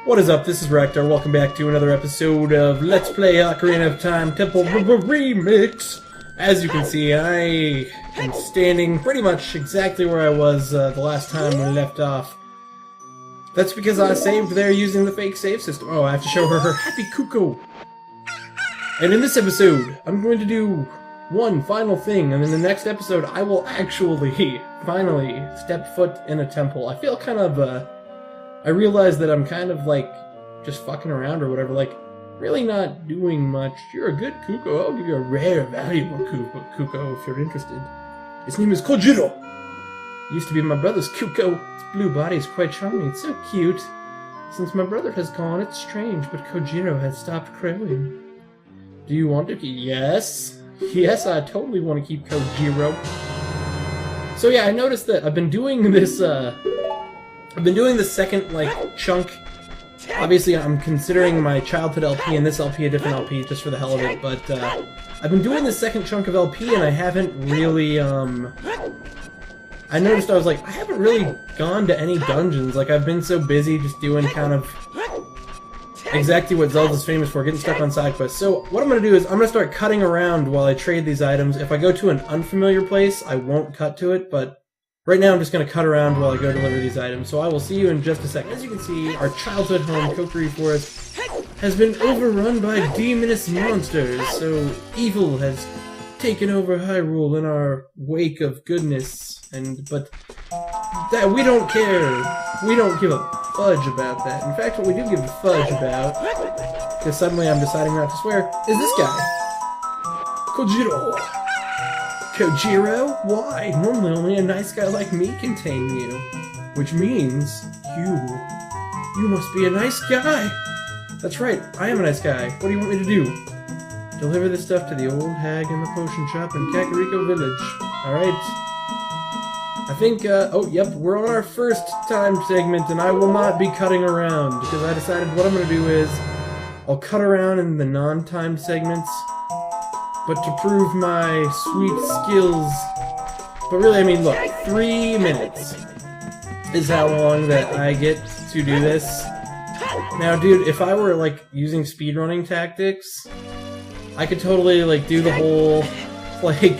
What is up? This is Rector. Welcome back to another episode of Let's Play Ocarina of Time Temple Remix. As you can see, I am standing pretty much exactly where I was the last time we left off. That's because I saved there using the fake save system. Oh, I have to show her Happy Cuckoo. And in this episode, I'm going to do one final thing, and in the next episode, I will actually, finally, step foot in a temple. I feel kind of, I realize that I'm kind of, like, just fucking around or whatever, like, really not doing much. You're a good Cuckoo. I'll give you a rare, valuable Cuckoo if you're interested. His name is Cojiro. Used to be my brother's Cuckoo. Its blue body is quite charming. It's so cute. Since my brother has gone, it's strange, but Cojiro has stopped crowing. Do you want to keep? Yes. Yes, I totally want to keep Cojiro. So yeah, I noticed that I've been doing this, I've been doing the second, like, chunk. Obviously, I'm considering my childhood LP and this LP a different LP just for the hell of it, but, I've been doing the second chunk of LP and I haven't really, I noticed I was like, I haven't really gone to any dungeons. Like, I've been so busy just doing kind of exactly what Zelda's famous for, getting stuck on side quests. So, what I'm gonna do is, I'm gonna start cutting around while I trade these items. If I go to an unfamiliar place, I won't cut to it, but right now I'm just gonna cut around while I go deliver these items. So I will see you in just a second. As you can see, our childhood home, Kokiri Forest, has been overrun by demonous monsters, so evil has taken over Hyrule in our wake of goodness, but that we don't care. We don't give a fudge about that. In fact, what we do give a fudge about, because suddenly I'm deciding not to swear, is this guy. Cojiro. Cojiro? Why? Normally only a nice guy like me can tame you. Which means, you must be a nice guy. That's right, I am a nice guy. What do you want me to do? Deliver this stuff to the old hag in the potion shop in Kakariko Village. Alright. I think, oh, yep, we're on our first time segment, and I will not be cutting around, because I decided what I'm going to do is, I'll cut around in the non-timed segments, but to prove my sweet skills. But really, I mean, look, 3 minutes is how long that I get to do this. Now, dude, if I were, like, using speedrunning tactics, I could totally, like, do the whole, like,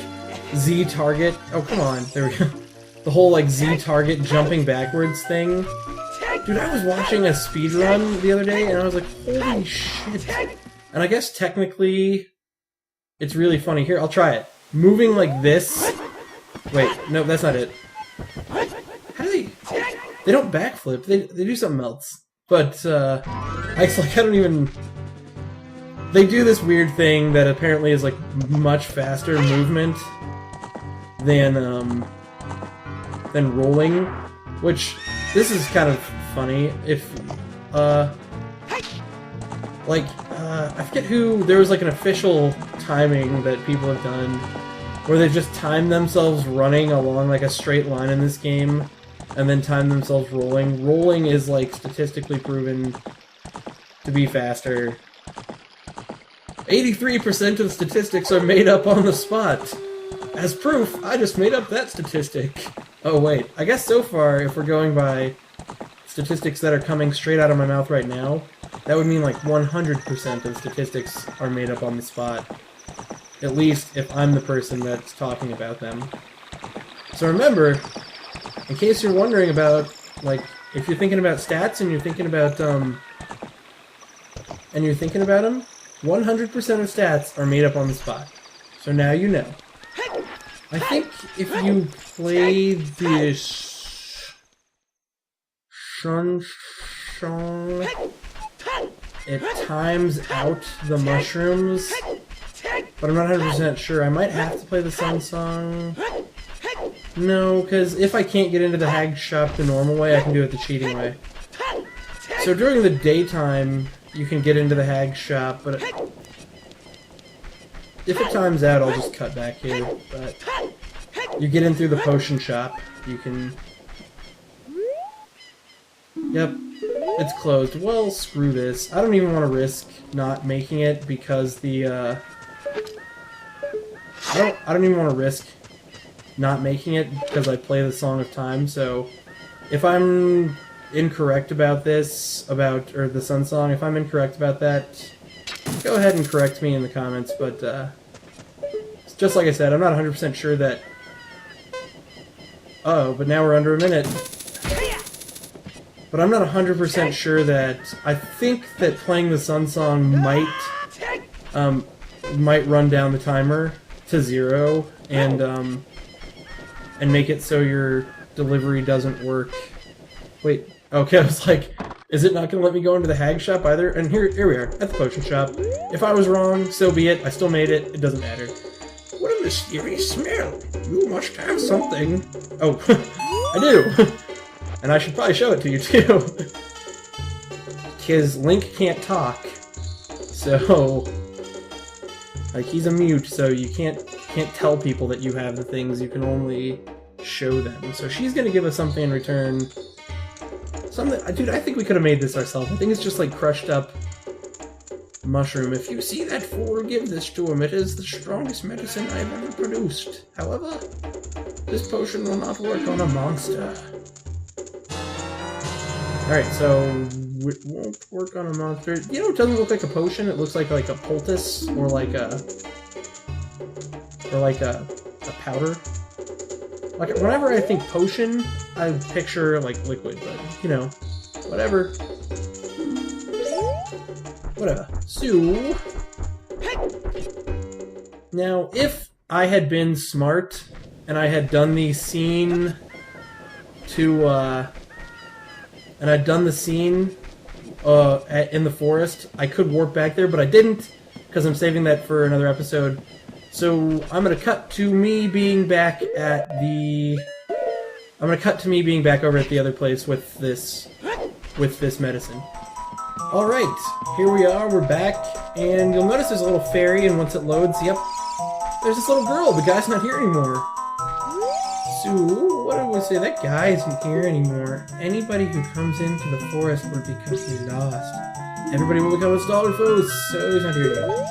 Z-target. Oh, come on. There we go. The whole, like, Z-target jumping backwards thing. Dude, I was watching a speedrun the other day, and I was like, holy shit. And I guess technically, it's really funny. Here, I'll try it. Moving like this. Wait, no, that's not it. How do they... They don't backflip. They do something else. But, I don't even... They do this weird thing that apparently is, like, much faster movement than rolling, which, this is kind of funny. If, I forget who, there was, like, an official timing that people have done, where they just time themselves running along, like, a straight line in this game, and then time themselves rolling. Rolling is, like, statistically proven to be faster. 83% of the statistics are made up on the spot. As proof, I just made up that statistic. Oh wait, I guess so far, if we're going by statistics that are coming straight out of my mouth right now, that would mean like 100% of statistics are made up on the spot. At least if I'm the person that's talking about them. So remember, in case you're wondering about, like, if you're thinking about stats and you're thinking about, them, 100% of stats are made up on the spot. So now you know. I think if you play this Shun, it times out the mushrooms, but I'm not 100% sure. I might have to play the Sun Song. No, because if I can't get into the hag shop the normal way, I can do it the cheating way. So during the daytime, you can get into the hag shop, but if it times out, I'll just cut back here. But you get in through the potion shop, you can... Yep, it's closed. Well, screw this. I don't even want to risk not making it because the, I don't even want to risk not making it because I play the Song of Time, so if I'm incorrect about this, or the Sun Song, if I'm incorrect about that, go ahead and correct me in the comments, but just like I said, I'm not 100% sure that... Oh, but now we're under a minute. But I'm not 100% sure that... I think that playing the Sun Song might run down the timer to 0 and make it so your delivery doesn't work. Wait, okay, I was like, is it not going to let me go into the hag shop either? And here we are, at the potion shop. If I was wrong, so be it. I still made it. It doesn't matter. What a mysterious smell. You must have something. Oh, I do. And I should probably show it to you, too. Because Link can't talk. So, like, he's a mute, so you can't tell people that you have the things. You can only show them. So she's going to give us something in return. Something, dude, I think we could have made this ourselves. I think it's just like crushed up mushroom. If you see that fool, give this to him. It is the strongest medicine I've ever produced. However, this potion will not work on a monster. Alright, so it won't work on a monster. You know, it doesn't look like a potion. It looks like a poultice or like a powder. Like, whenever I think potion, I picture, like, liquid, but, you know, whatever. Whatever. So, now, if I had been smart, and I had done the scene to, and I'd done the scene, in the forest, I could warp back there, but I didn't, because I'm saving that for another episode. So, I'm gonna cut to me being back at the... I'm gonna cut to me being back over at the other place with this medicine. Alright, here we are, we're back, and you'll notice there's a little fairy, and once it loads, yep, there's this little girl, the guy's not here anymore. So, what did we say? That guy isn't here anymore. Anybody who comes into the forest will be completely lost. Everybody will become a Stalfos, so he's not here anymore.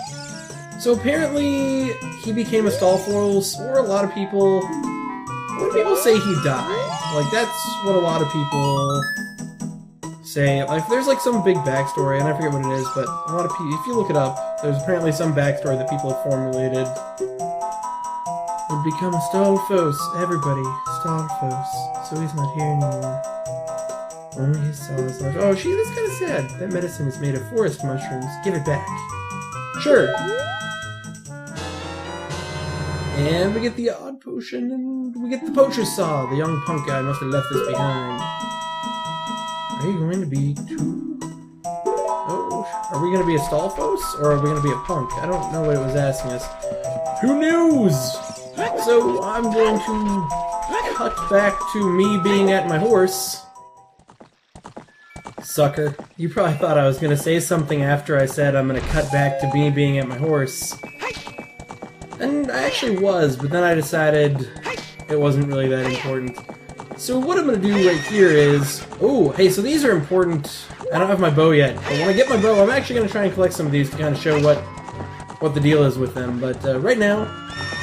So apparently, he became a Stalfos, or a lot of people... What do people say he died? Like, that's what a lot of people say. Like, there's like some big backstory, and I forget what it is, but a lot of people, if you look it up, there's apparently some backstory that people have formulated. Would become a Stalfos. Everybody, Stalfos. So he's not here anymore. Only his soul is left. Oh, gee, that's kind of sad. That medicine is made of forest mushrooms. Give it back. Sure. And we get the odd potion, and we get the poacher's saw. The young punk guy must have left this behind. Are you going to be too... Oh, are we going to be a Stalfos, or are we going to be a punk? I don't know what it was asking us. Who knows? So, I'm going to cut back to me being at my horse. Sucker. You probably thought I was going to say something after I said I'm going to cut back to me being at my horse. And I actually was, but then I decided it wasn't really that important. So what I'm going to do right here is... Oh, hey, so these are important. I don't have my bow yet, but when I get my bow, I'm actually going to try and collect some of these to kind of show what the deal is with them. But right now,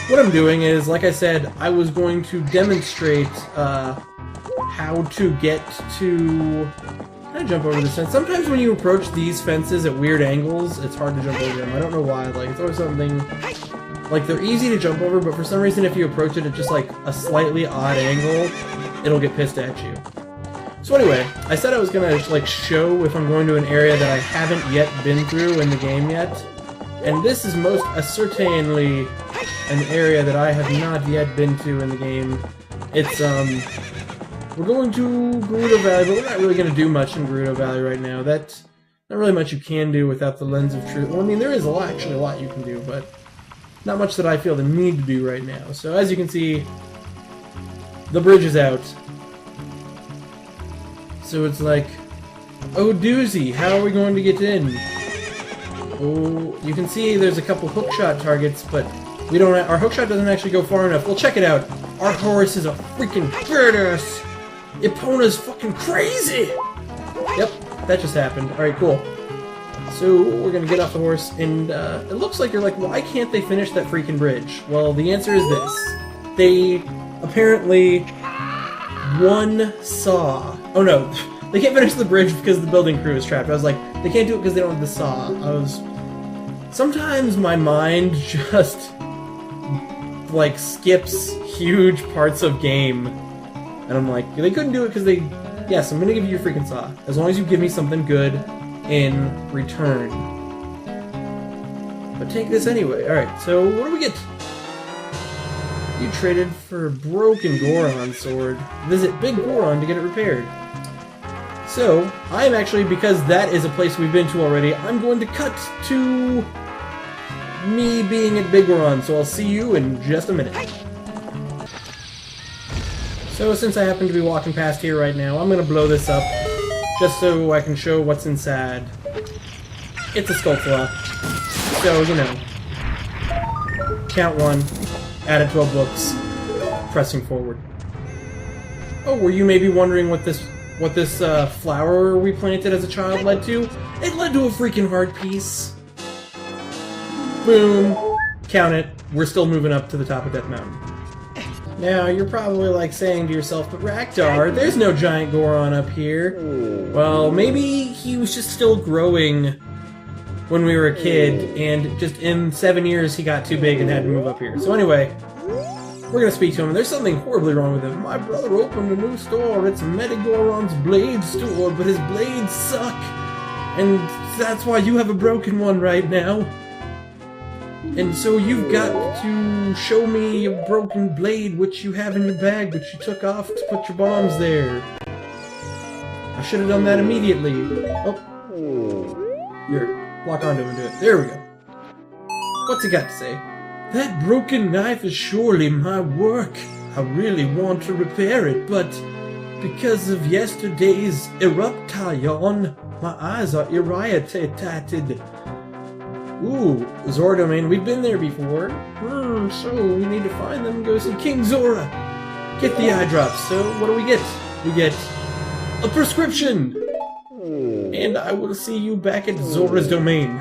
what I'm doing is, like I said, I was going to demonstrate how to get to... How to jump over this fence. Sometimes when you approach these fences at weird angles, it's hard to jump over them. I don't know why. Like, it's always something... Like, they're easy to jump over, but for some reason if you approach it at just, like, a slightly odd angle, it'll get pissed at you. So anyway, I said I was gonna, like, show if I'm going to an area that I haven't yet been through in the game yet. And this is most certainly an area that I have not yet been to in the game. It's, we're going to Gerudo Valley, but we're not really gonna do much in Gerudo Valley right now. That's not really much you can do without the Lens of Truth. Well, I mean, there is actually a lot you can do, but... not much that I feel the need to do right now. So as you can see, the bridge is out. So it's like, oh doozy, how are we going to get in? Oh, you can see there's a couple hookshot targets, but we don't. Our hookshot doesn't actually go far enough. Well, check it out. Our horse is a freaking badass. Epona's fucking crazy. Yep, that just happened. All right, cool. So, we're gonna get off the horse, and it looks like you're like, why can't they finish that freaking bridge? Well, the answer is this. They apparently one saw... Oh no, They can't finish the bridge because the building crew is trapped. I was like, they can't do it because they don't have the saw. Sometimes my mind just, like, skips huge parts of game. And I'm like, they couldn't do it because they... Yes, I'm gonna give you your freaking saw. As long as you give me something good in return. But take this anyway. Alright, so what do we get? You traded for a broken Goron sword. Visit Big Goron to get it repaired. So, I'm actually, because that is a place we've been to already, I'm going to cut to me being at Big Goron, so I'll see you in just a minute. So, since I happen to be walking past here right now, I'm going to blow this up, just so I can show what's inside. It's a Skulltula. So, you know, count one, add it to our books, pressing forward. Oh, were you maybe wondering what this flower we planted as a child led to? It led to a freaking heart piece. Boom. Count it. We're still moving up to the top of Death Mountain. Now, you're probably like saying to yourself, but Raktar, there's no giant Goron up here. Well, maybe he was just still growing when we were a kid, and just in 7 years he got too big and had to move up here. So anyway, we're gonna speak to him. There's something horribly wrong with him. My brother opened a new store. It's Medigoron's Blade Store, but his blades suck. And that's why you have a broken one right now. And so you've got to show me a broken blade which you have in your bag, which you took off to put your bombs there. I should have done that immediately. Oh. Here, lock onto him and do it. There we go. What's he got to say? That broken knife is surely my work. I really want to repair it, but because of yesterday's eruption, my eyes are irritated. Ooh, Zora Domain. We've been there before. So we need to find them and go see King Zora. Get the eye drops. So what do we get? We get a prescription. And I will see you back at Zora's Domain.